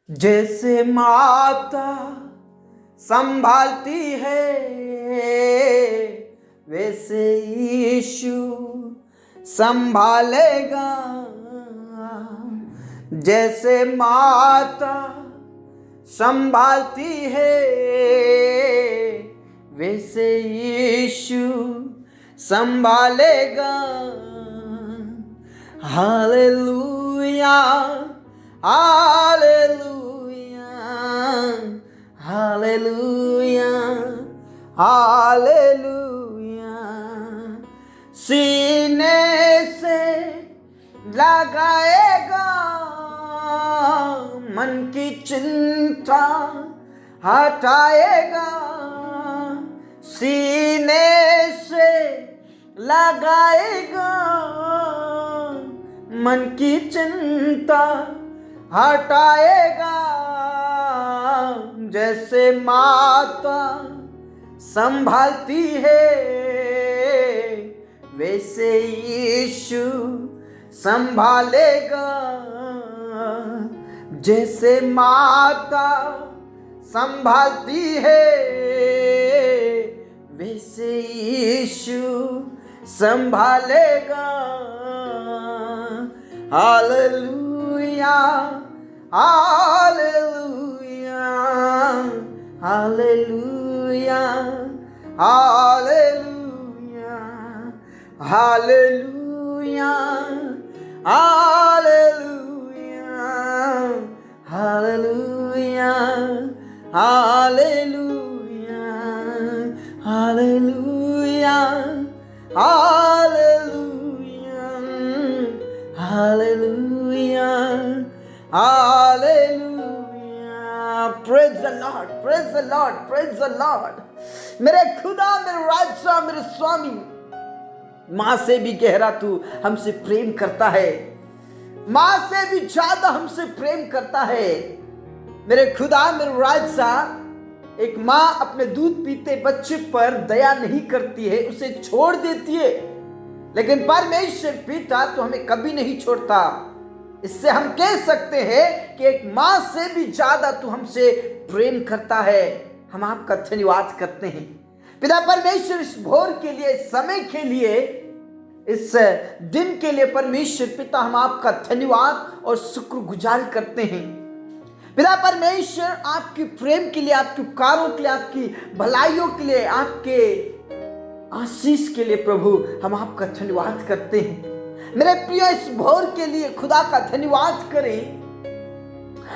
जैसे माता संभालती है वैसे यीशु संभालेगा। जैसे माता संभालती है वैसे यीशु संभालेगा। Hallelujah hallelujah hallelujah hallelujah. सीने से लगाएगा मन की चिंता हटाएगा। सीने से लगाएगा मन की चिंता हटाएगा। जैसे माता संभालती है वैसे यीशु संभालेगा। जैसे माता संभालती है वैसे यीशु संभालेगा। Hallelujah hallelujah hallelujah hallelujah hallelujah hallelujah hallelujah hallelujah hallelujah hallelujah hallelujah hallelujah. Praise the Lord praise the Lord praise the Lord. मेरे खुदा मेरे राजा मेरे स्वामी, मां से भी गहरा तू हमसे प्रेम करता है, मां से भी ज्यादा हमसे प्रेम करता है। मेरे खुदा मेरे राजा, एक मां अपने दूध पीते बच्चे पर दया नहीं करती है, उसे छोड़ देती है, लेकिन परमेश्वर पिता तो हमें कभी नहीं छोड़ता। इससे हम कह सकते हैं कि एक मां से भी ज्यादा तू हमसे प्रेम करता है। हम आपका धन्यवाद करते हैं पिता परमेश्वर, इस भोर के लिए, इस समय के लिए, इस दिन के लिए परमेश्वर पिता हम आपका धन्यवाद और शुक्रगुजार करते हैं। पिता परमेश्वर, आपके प्रेम के लिए, आपके उपकारों के लिए, आपकी भलाइयों के लिए, आपके आशीष के लिए प्रभु हम आपका धन्यवाद करते हैं। मेरे प्रिय, इस भोर के लिए खुदा का धन्यवाद करें,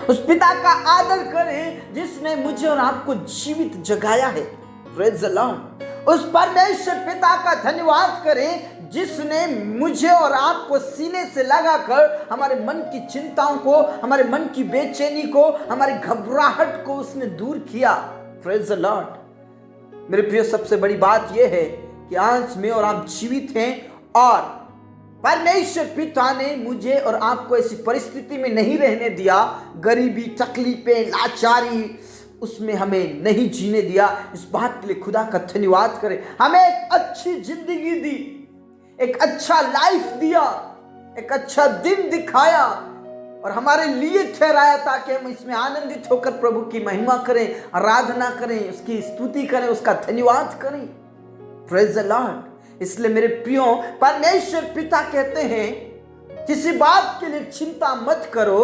उस पिता का आदर करें जिसने मुझे और आपको जीवित जगाया है। Praise the Lord. उस परमेश्वर पिता का धन्यवाद करें जिसने मुझे और आपको सीने से लगाकर हमारे मन की चिंताओं को, हमारे मन की बेचैनी को, हमारी घबराहट को उसने दूर किया। Praise the Lord. मेरे प्रिय, सबसे बड़ी बात यह है कि आज मैं और आप जीवित हैं और परमेश्वर पिता ने मुझे और आपको ऐसी परिस्थिति में नहीं रहने दिया, गरीबी, तकलीफें, लाचारी, उसमें हमें नहीं जीने दिया। इस बात के लिए खुदा का धन्यवाद करें। हमें एक अच्छी जिंदगी दी, एक अच्छा लाइफ दिया, एक अच्छा दिन दिखाया और हमारे लिए ठहराया ताकि हम इसमें आनंदित होकर प्रभु की महिमा करें, आराधना करें, उसकी स्तुति करें, उसका धन्यवाद करें। Praise the Lord. इसलिए मेरे प्रियो, परमेश्वर पिता कहते हैं किसी बात के लिए चिंता मत करो,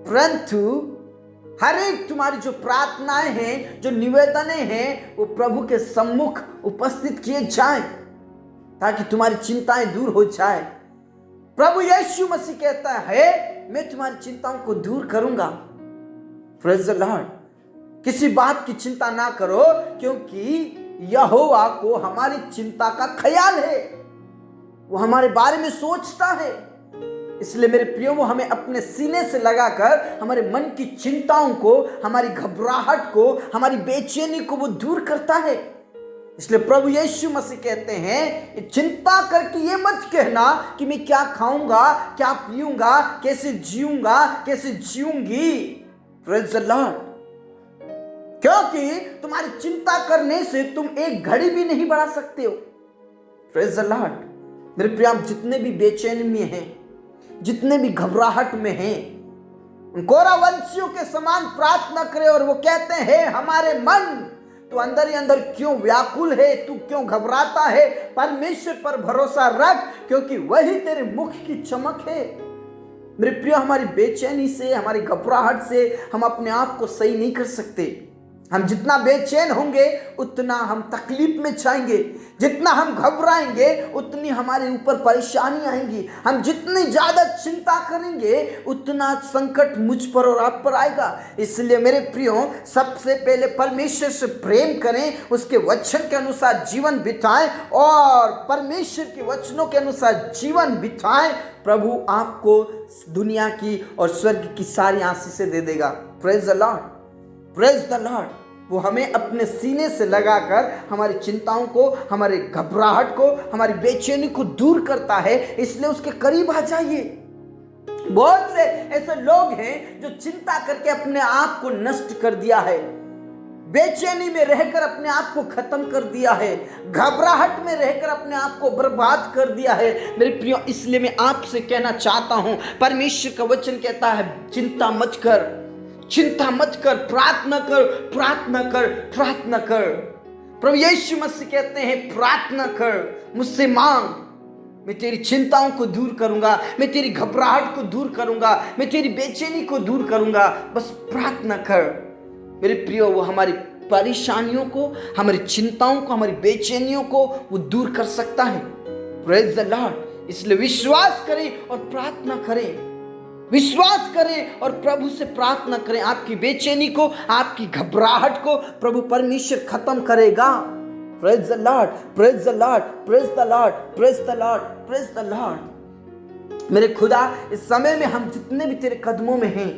परंतु हर एक तुम्हारी जो प्रार्थनाएं हैं, जो निवेदनें हैं, वो प्रभु के सम्मुख उपस्थित किए जाएं ताकि तुम्हारी चिंताएं दूर हो जाए। प्रभु यीशु मसीह कहता है मैं तुम्हारी चिंताओं को दूर करूंगा। Praise the Lord. किसी बात की चिंता ना करो क्योंकि यहोवा को हमारी चिंता का ख्याल है, वो हमारे बारे में सोचता है। इसलिए मेरे प्रियो, वो हमें अपने सीने से लगाकर हमारे मन की चिंताओं को, हमारी घबराहट को, हमारी बेचैनी को वो दूर करता है। इसलिए प्रभु यीशु मसीह कहते हैं चिंता करके ये मत कहना कि मैं क्या खाऊंगा, क्या पीऊंगा, कैसे जीऊंगा, कैसे जीऊंगी। Praise the Lord. क्योंकि तुम्हारी चिंता करने से तुम एक घड़ी भी नहीं बढ़ा सकते हो। Praise the Lord. मेरे प्रिय, आप जितने भी बेचैनी में हैं, जितने भी घबराहट में हैं, उन कोरावंशियों के समान प्रार्थना करें और वो कहते हैं, हमारे मन तू अंदर ही अंदर क्यों व्याकुल है, तू क्यों घबराता है, परमेश्वर पर भरोसा रख, क्योंकि वही तेरे मुख की चमक है। मेरे प्रिय, हमारी बेचैनी से, हमारी घबराहट से हम अपने आप को सही नहीं कर सकते। हम जितना बेचैन होंगे उतना हम तकलीफ में जाएंगे, जितना हम घबराएंगे उतनी हमारे ऊपर परेशानी आएंगी, हम जितनी ज्यादा चिंता करेंगे उतना संकट मुझ पर और आप पर आएगा। इसलिए मेरे प्रियो, सबसे पहले परमेश्वर से प्रेम करें, उसके वचन के अनुसार जीवन बिताएं और परमेश्वर के वचनों के अनुसार जीवन बिताएं। प्रभु आपको दुनिया की और स्वर्ग की सारी आशीषें दे देगा। Praise the Lord, praise the Lord. वो हमें अपने सीने से लगाकर हमारी चिंताओं को, हमारे घबराहट को, हमारी बेचैनी को दूर करता है। इसलिए उसके करीब आ जाइए। बहुत से ऐसे लोग हैं जो चिंता करके अपने आप को नष्ट कर दिया है, बेचैनी में रहकर अपने आप को खत्म कर दिया है, घबराहट में रहकर अपने आप को बर्बाद कर दिया है। मेरे प्रियो, इसलिए मैं आपसे कहना चाहता हूं, परमेश्वर का वचन कहता है, चिंता मत कर, चिंता मत कर, प्रार्थना कर, प्रार्थना कर, प्रार्थना कर। प्रभु यीशु मसीह कहते हैं, प्रार्थना कर, मुझसे मांग, मैं तेरी चिंताओं को दूर करूंगा, मैं तेरी घबराहट को दूर करूंगा, मैं तेरी बेचैनी को दूर करूंगा, बस प्रार्थना कर। मेरे प्रियो, वो हमारी परेशानियों को, हमारी चिंताओं को, हमारी बेचैनियों को वो दूर कर सकता है। Praise the Lord. इसलिए विश्वास करें और प्रार्थना करें, विश्वास करें और प्रभु से प्रार्थना करें। आपकी बेचैनी को, आपकी घबराहट को प्रभु परमेश्वर खत्म करेगा। Praise the Lord, praise the Lord, praise the Lord, praise the Lord, praise the Lord. मेरे खुदा, इस समय में हम जितने भी तेरे कदमों में हैं,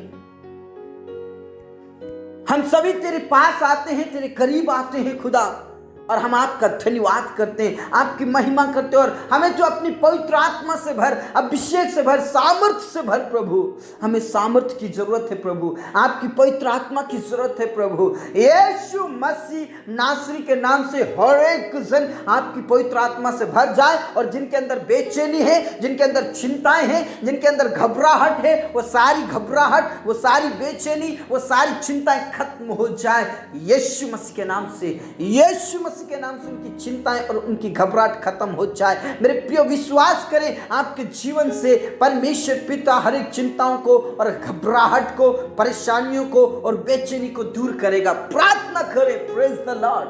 हम सभी तेरे पास आते हैं, तेरे करीब आते हैं खुदा, और हम आपका धन्यवाद करते हैं, आपकी महिमा करते हैं। और हमें जो अपनी पवित्र आत्मा से भर, अभिषेक से भर, सामर्थ्य से भर प्रभु, हमें सामर्थ्य की जरूरत है प्रभु, आपकी पवित्र आत्मा की जरूरत है प्रभु। यीशु मसीह नासरी के नाम से हर एक जन आपकी पवित्र आत्मा से भर जाए, और जिनके अंदर बेचैनी है, जिनके अंदर चिंताएं हैं, जिनके अंदर घबराहट है, वो सारी घबराहट, वो सारी बेचैनी, वो सारी चिंताएं खत्म हो जाए यीशु मसीह के नाम से। यीशु मसीह के नाम से उनकी चिंताएं और उनकी घबराहट खत्म हो जाए। मेरे प्रिय, विश्वास करें, आपके जीवन से परमेश्वर पिता हर एक चिंताओं को और घबराहट को, परेशानियों को और बेचैनी को दूर करेगा। प्रार्थना करें। Praise the Lord,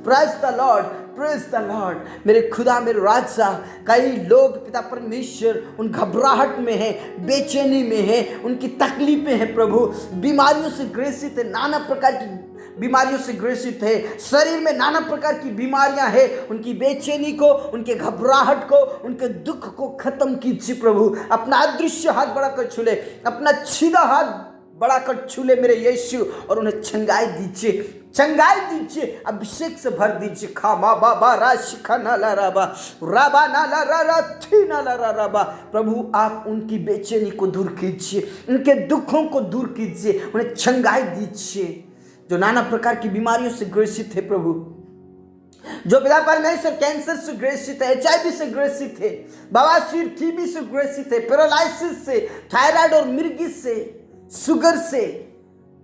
praise the Lord, praise the Lord. मेरे खुदा, मेरे राजा, कई लोग पिता परमेश्वर उन घबराहट में है, बेचैनी में है, उनकी तकलीफें हैं प्रभु, बीमारियों से ग्रसित है, नाना प्रकार की बीमारियों से ग्रसित है, शरीर में नाना प्रकार की बीमारियां हैं। उनकी बेचैनी को, उनके घबराहट को, उनके दुख को खत्म कीजिए प्रभु। अपना अदृश्य हाथ बढ़ाकर छू ले, अपना सीधा हाथ बढ़ाकर छू ले मेरे यीशु, और उन्हें चंगाई दीजिए, चंगाई दीजिए, अभिषेक से भर दीजिए। खामा बाबा राशिखा नाला राबा राबा नाला रा थी नाला राबा। प्रभु, आप उनकी बेचैनी को दूर कीजिए, उनके दुखों को दूर कीजिए, उन्हें चंगाई दीजिए। जो नाना प्रकार की बीमारियों से ग्रसित है प्रभु, जो पिता परमेश्वर कैंसर से ग्रसित है, HIV से ग्रसित है, बवासीर, TB से ग्रसित है, पैरालिसिस से, थायराइड और मिर्गी से, शुगर से,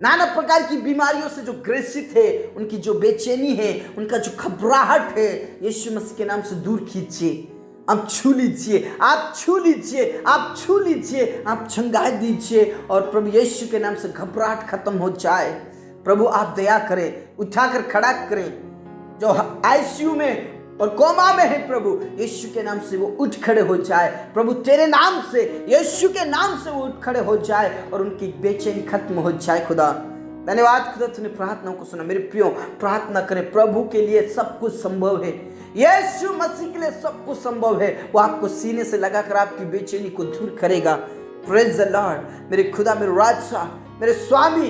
नाना प्रकार की बीमारियों से जो ग्रसित है, उनकी जो बेचैनी है, उनका जो घबराहट है, यीशु मसीह के नाम से दूर कीजिए। आप छू लीजिए, आप छू लीजिए, आप छू लीजिए, आप चंगाई दीजिए, और प्रभु यीशु के नाम से घबराहट खत्म हो जाए। प्रभु, आप दया करें, उठाकर खड़ा करें। जो ICU में और कोमा में है प्रभु, यीशु के नाम से वो उठ खड़े हो जाए प्रभु, तेरे नाम से, यीशु के नाम से वो उठ खड़े हो जाए और उनकी बेचैनी खत्म हो जाए। खुदा धन्यवाद, खुदा तूने प्रार्थनाओं को सुना। मेरे प्रियो, प्रार्थना करें, प्रभु के लिए सब कुछ संभव है, यीशु मसीह के लिए सब कुछ संभव है। वो आपको सीने से लगाकर आपकी बेचैनी को दूर करेगा। Praise the Lord. मेरे खुदा, मेरे राजा, मेरे स्वामी,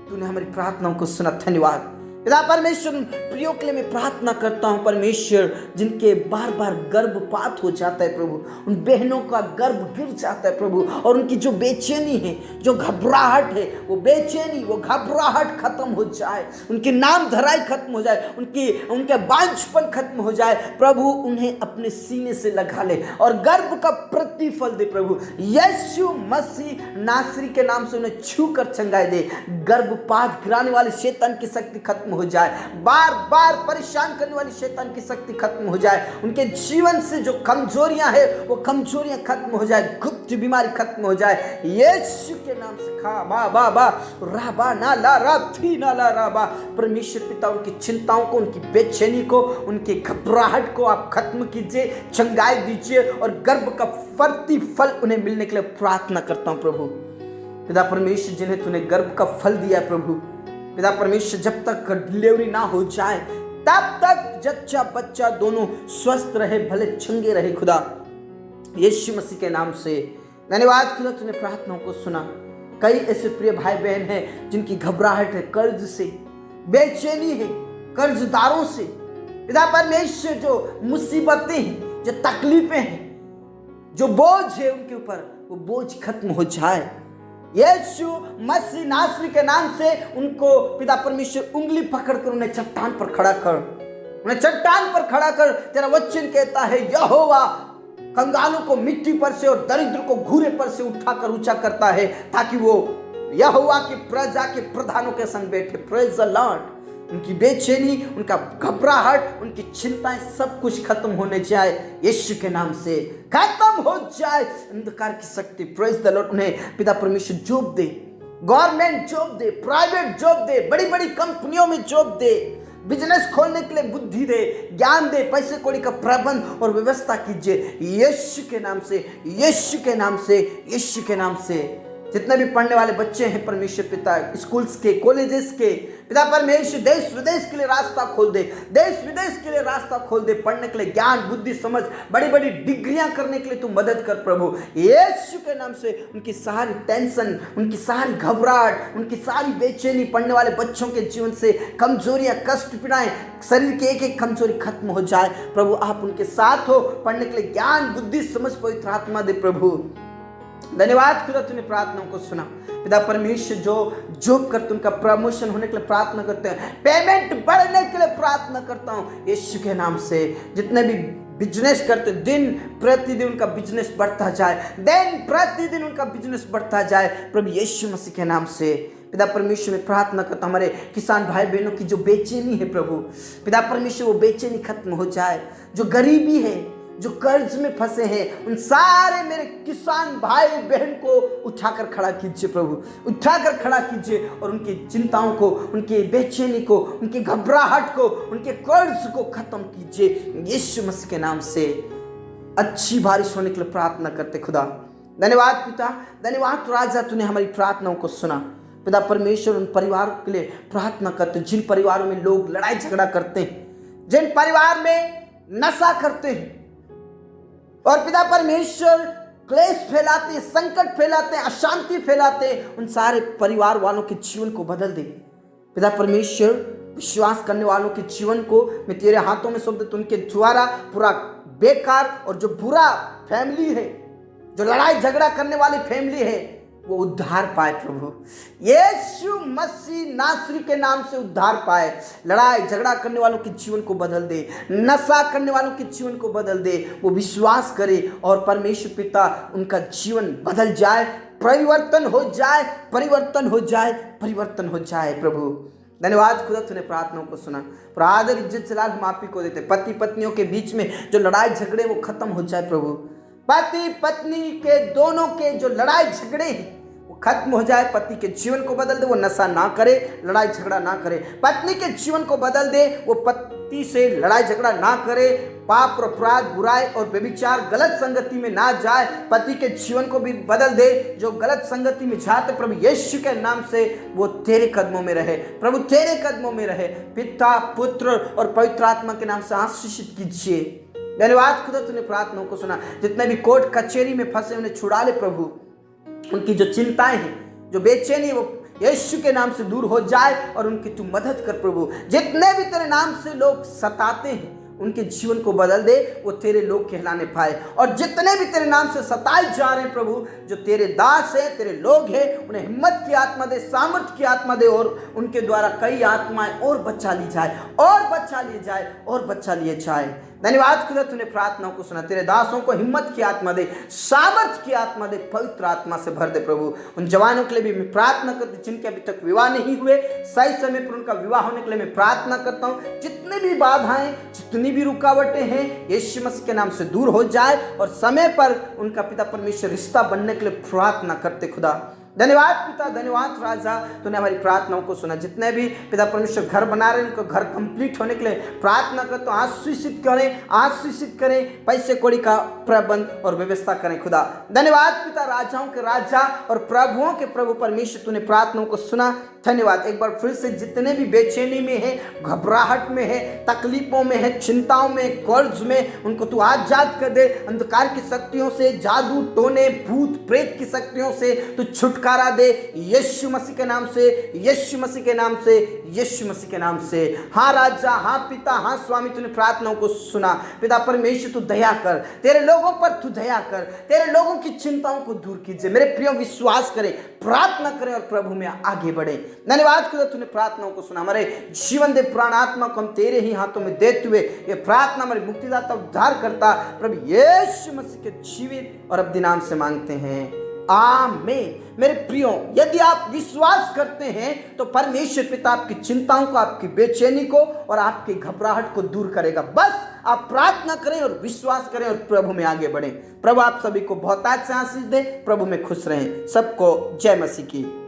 तूने हमारी प्रार्थनाओं को सुना। धन्यवाद। पिता परमेश्वर, उन प्रियों के लिए मैं प्रार्थना करता हूँ परमेश्वर, जिनके बार बार गर्भपात हो जाता है प्रभु, उन बहनों का गर्भ गिर जाता है प्रभु, और उनकी जो बेचैनी है, जो घबराहट है, वो बेचैनी, वो घबराहट खत्म हो जाए, उनकी नाम धराई खत्म हो जाए, उनके बांझपन खत्म हो जाए प्रभु, उन्हें अपने सीने से लगा ले और गर्भ का प्रतिफल दे प्रभु। यीशु मसीह नासरी के नाम से उन्हें छू कर चंगाई दे। गर्भपात गिराने वाली शैतान की शक्ति खत्म हो जाए, बार बार परेशान करने वाली शैतान की शक्ति खत्म हो जाए, उनके जीवन से जो कमजोरियां हैं वो कमजोरियां खत्म हो जाए, गुप्त बीमारी खत्म हो जाए। यीशु के नाम से खा बा बा बा राबा ना ला रा थी ना ला राबा। परमेश्वर पिता, उनकी चिंताओं को, उनकी बेचैनी को, उनकी घबराहट को आप खत्म कीजिए, चंगाई दीजिए और गर्भ का प्रतिफल उन्हें मिलने के लिए प्रार्थना करता हूं प्रभु। पिता परमेश्वर, जिन्हें तूने गर्भ का फल दिया प्रभु, पिता परमेश्वर, जब तक डिलीवरी ना हो जाए तब तक जच्चा बच्चा दोनों स्वस्थ रहे, भले चंगे रहे खुदा, यीशु मसीह के नाम से धन्यवाद खुदा, तूने प्रार्थनाओं को सुना। कई ऐसे प्रिय भाई बहन हैं जिनकी घबराहट है, कर्ज से बेचैनी है, कर्जदारों से, पिता परमेश्वर, जो मुसीबतें हैं, जो तकलीफें हैं, जो बोझ है उनके ऊपर, वो बोझ खत्म हो जाए। यीशु मसीह नासरी के नाम से उनको पिता परमेश्वर उंगली पकड़कर उन्हें चट्टान पर खड़ा कर, उन्हें चट्टान पर खड़ा कर। तेरा वचन कहता है यहोवा कंगालों को मिट्टी पर से और दरिद्र को घूरे पर से उठाकर ऊंचा करता है, ताकि वो यहोवा की प्रजा के प्रधानों के संग बैठे। Praise the Lord. उनकी बेचैनी, उनका घबराहट, उनकी चिंताएं सब कुछ खत्म होने जाए, यीशु के नाम से खत्म हो जाए अंधकार की शक्ति। Praise the Lord. उन्हें पिता परमेश्वर जॉब दे, गवर्नमेंट जॉब दे, प्राइवेट जॉब दे, बड़ी बड़ी कंपनियों में जॉब दे, बिजनेस खोलने के लिए बुद्धि दे, ज्ञान दे, पैसे कौड़ी का प्रबंध और व्यवस्था कीजिए यीशु के नाम से, यीशु के नाम से, यीशु के नाम से। जितने भी पढ़ने वाले बच्चे हैं परमेश्वर पिता, स्कूल्स के, कॉलेजेस के, पिता परमेश्वर देश विदेश के लिए रास्ता खोल दे, देश विदेश के लिए रास्ता खोल दे, पढ़ने के लिए ज्ञान, बुद्धि, समझ, बड़ी बड़ी डिग्रियां करने के लिए तू मदद कर प्रभु, यीशु के नाम से। उनकी सारी टेंशन, उनकी सारी घबराहट, उनकी सारी बेचैनी, पढ़ने वाले बच्चों के जीवन से कमजोरियां, कष्ट, पीड़ाएं, शरीर की एक एक कमजोरी खत्म हो जाए प्रभु। आप उनके साथ हो, पढ़ने के लिए ज्ञान, बुद्धि, समझ, पवित्र आत्मा दे प्रभु। धन्यवाद खुदा, तूने प्रार्थनाओं को सुना। पिता परमेश्वर, जो जॉब करते उनका प्रमोशन होने के लिए प्रार्थना करते हैं, पेमेंट बढ़ने के लिए प्रार्थना करता हूँ यीशु के नाम से। जितने भी बिजनेस करते, दिन प्रतिदिन उनका बिजनेस बढ़ता जाए, दिन प्रतिदिन उनका बिजनेस बढ़ता जाए प्रभु यीशु मसीह के नाम से। पिता परमेश्वर में प्रार्थना करता हूं, हमारे किसान भाई बहनों की जो बेचैनी है प्रभु, पिता परमेश्वर, वो बेचैनी खत्म हो जाए। जो गरीबी है, जो कर्ज में फंसे हैं, उन सारे मेरे किसान भाई बहन को उठाकर खड़ा कीजिए प्रभु, उठाकर खड़ा कीजिए और उनकी चिंताओं को, उनकी बेचैनी को, उनकी घबराहट को, उनके कर्ज को खत्म कीजिए यीशु मसीह के नाम से। अच्छी बारिश होने के लिए प्रार्थना करते खुदा। धन्यवाद पिता, धन्यवाद राजा, तूने हमारी प्रार्थनाओं को सुना। पिता परमेश्वर, उन परिवारों के लिए प्रार्थना करते जिन परिवारों में लोग लड़ाई झगड़ा करते हैं, जिन परिवार में नशा करते हैं और पिता परमेश्वर क्लेश फैलाते, संकट फैलाते, अशांति फैलाते, उन सारे परिवार वालों के जीवन को बदल दे। पिता परमेश्वर, विश्वास करने वालों के जीवन को मैं तेरे हाथों में सौंप देता हूं। उनके द्वारा पूरा बेकार और जो बुरा फैमिली है, जो लड़ाई झगड़ा करने वाली फैमिली है, वो उद्धार पाए प्रभु। यीशु मसीह नासरी के नाम से उद्धार पाए। लड़ाई झगड़ा करने वालों के जीवन को बदल दे, नशा करने वालों के जीवन को बदल दे। वो विश्वास करे और परमेश्वर पिता, उनका जीवन बदल जाए, परिवर्तन हो जाए, परिवर्तन हो जाए, परिवर्तन हो जाए प्रभु। धन्यवाद खुदा, तूने प्रार्थनाओं को सुना। पर आदर इज्जत जलाल हम आप ही को देते। पति पत्नियों के बीच में जो लड़ाई झगड़े वो खत्म हो जाए प्रभु। पति पत्नी के दोनों के जो लड़ाई झगड़े हैं वो खत्म हो जाए। पति के जीवन को बदल दे, वो नशा ना करे, लड़ाई झगड़ा ना करे। पत्नी के जीवन को बदल दे, वो पति से लड़ाई झगड़ा ना करे, पाप और अपराध, बुराई और व्यभिचार, गलत संगति में ना जाए। पति के जीवन को भी बदल दे, जो गलत संगति में जाते प्रभु यीशु के नाम से वो तेरे कदमों में रहे प्रभु, तेरे कदमों में रहे। पिता, पुत्र और पवित्र आत्मा के नाम से आशीषित कीजिए। धन्यवाद खुदा, तूने प्रार्थनाओं को सुना। जितने भी कोर्ट कचहरी में फंसे उन्हें छुड़ा ले प्रभु। उनकी जो चिंताएं हैं, जो बेचैनी, वो यीशु के नाम से दूर हो जाए और उनकी तू मदद कर प्रभु। जितने भी तेरे नाम से लोग सताते हैं उनके जीवन को बदल दे, वो तेरे लोग कहलाने पाए। और जितने भी तेरे नाम से सताए जा रहे हैं प्रभु, जो तेरे दास हैं, तेरे लोग हैं, उन्हें हिम्मत की आत्मा दे, सामर्थ्य की आत्मा दे, और उनके द्वारा कई आत्माएं और बचा ली जाए, और बचा लिए जाए, और बचा लिए जाए। धन्यवाद खुदा, तूने प्रार्थनाओं को सुना। तेरे दासों को हिम्मत की आत्मा दे, सामर्थ्य की आत्मा दे, पवित्र आत्मा से भर दे प्रभु। उन जवानों के लिए भी मैं प्रार्थना करती जिनके अभी तक विवाह नहीं हुए, सही समय पर उनका विवाह होने के लिए मैं प्रार्थना करता हूँ। जितनी भी बाधाएं, जितनी भी रुकावटें हैं, यीशु मसीह के नाम से दूर हो जाए और समय पर उनका पिता परमेश्वर रिश्ता बनने के लिए प्रार्थना करते खुदा। धन्यवाद पिता, धन्यवाद राजा, तूने हमारी प्रार्थनाओं को सुना। जितने भी पिता परमेश्वर घर बना रहे हैं, उनको घर कंप्लीट होने के लिए प्रार्थना करता हूँ। आशीषित करें, आशीषित करें, पैसे कौड़ी का प्रबंध और व्यवस्था करें खुदा। धन्यवाद पिता, राजाओं के राजा और प्रभुओं के प्रभु परमेश्वर, तूने प्रार्थनाओं को सुना। धन्यवाद। एक बार फिर से जितने भी बेचैनी में है, घबराहट में है, तकलीफों में है, चिंताओं में, कर्ज में, उनको तू आजाद कर दे। अंधकार की शक्तियों से, जादू टोने, भूत प्रेत की शक्तियों से तू छुटकारा दे, यीशु मसीह के नाम से, यीशु मसीह के नाम से, यीशु मसीह के नाम से। हाँ राजा, हाँ पिता, हाँ स्वामी, तूने प्रार्थनाओं को सुना। पिता परमेश्वर, तू दया कर, तेरे लोगों पर तू दया कर, तेरे लोगों की चिंताओं को दूर कीजिए। मेरे प्रियो विश्वास करें, प्रार्थना करें और प्रभु में आगे बढ़े। धन्यवाद खुदा, तूने प्रार्थनाओं को सुना। हमारे जीवन दे, प्राण आत्मा को हम तेरे ही हाथों में देते हुए ये प्रार्थना हमारे मुक्तिदाता, उद्धार करता प्रभु यीशु मसीह के जीवित और अब्दी नाम से मांगते हैं, आमीन। मेरे प्रियो, यदि आप विश्वास करते हैं तो परमेश्वर पिता आपकी चिंताओं को, आपकी बेचैनी को और आपकी घबराहट को दूर करेगा। बस आप प्रार्थना करें और विश्वास करें और प्रभु में आगे बढ़ें। प्रभु आप सभी को बहुत अच्छा आशीष दे। प्रभु में खुश रहें। सबको जय मसीह की।